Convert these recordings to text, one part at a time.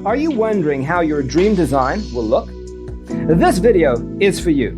Are you wondering how your dream design will look? This video is for you.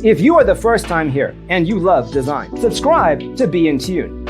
If you are the first time here and you love design, subscribe to Be in Tune.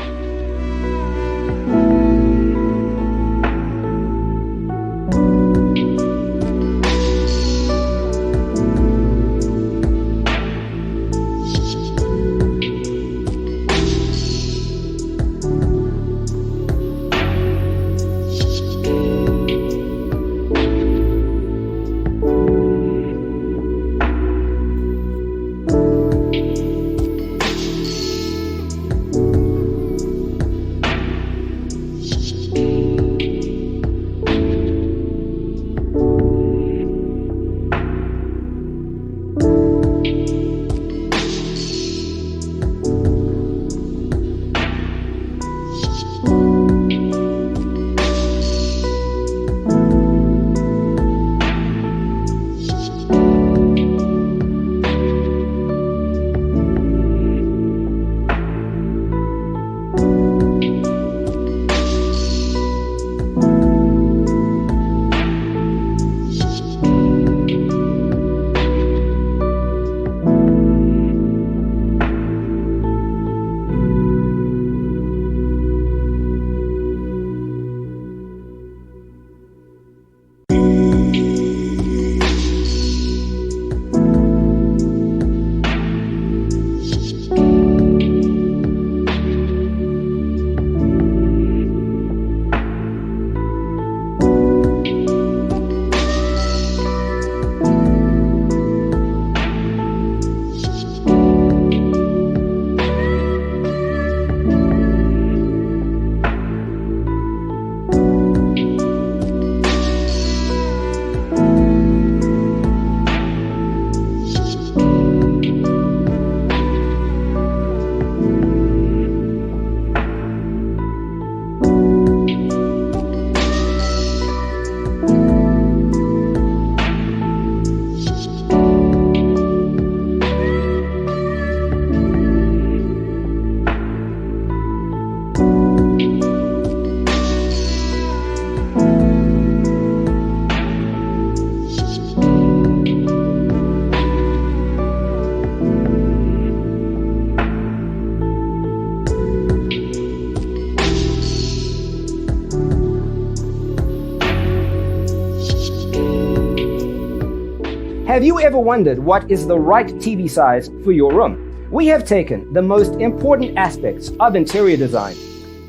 Have you ever wondered what is the right TV size for your room? We have taken the most important aspects of interior design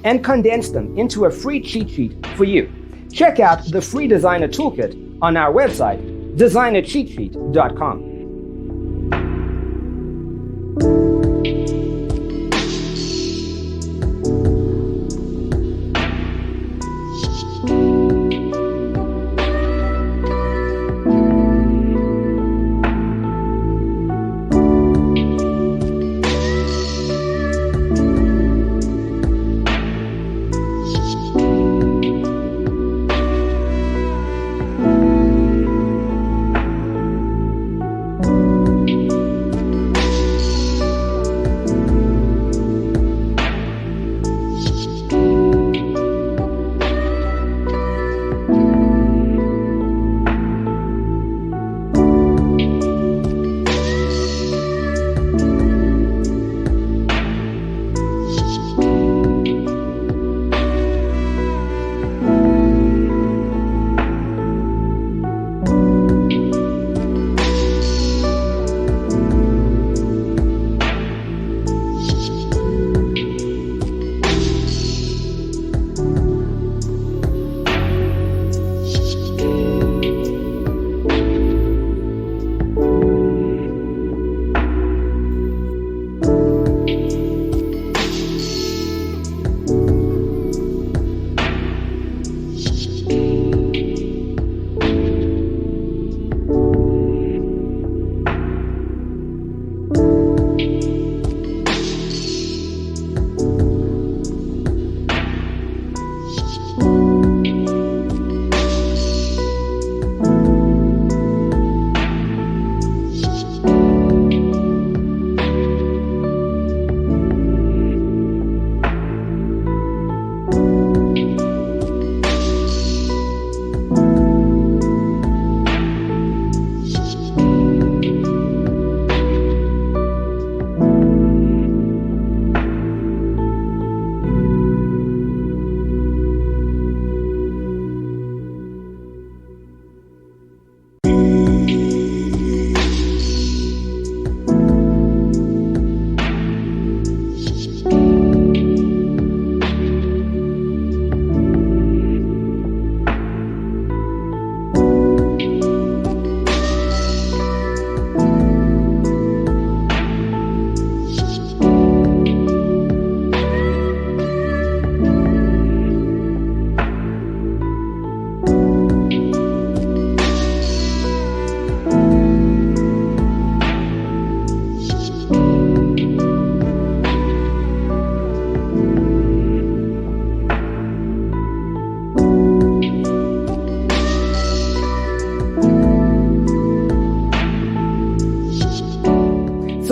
and condensed them into a free cheat sheet for you. Check out the free designer toolkit on our website, designercheatsheet.com.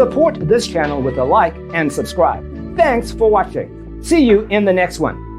Support this channel with a like and subscribe. Thanks for watching. See you in the next one.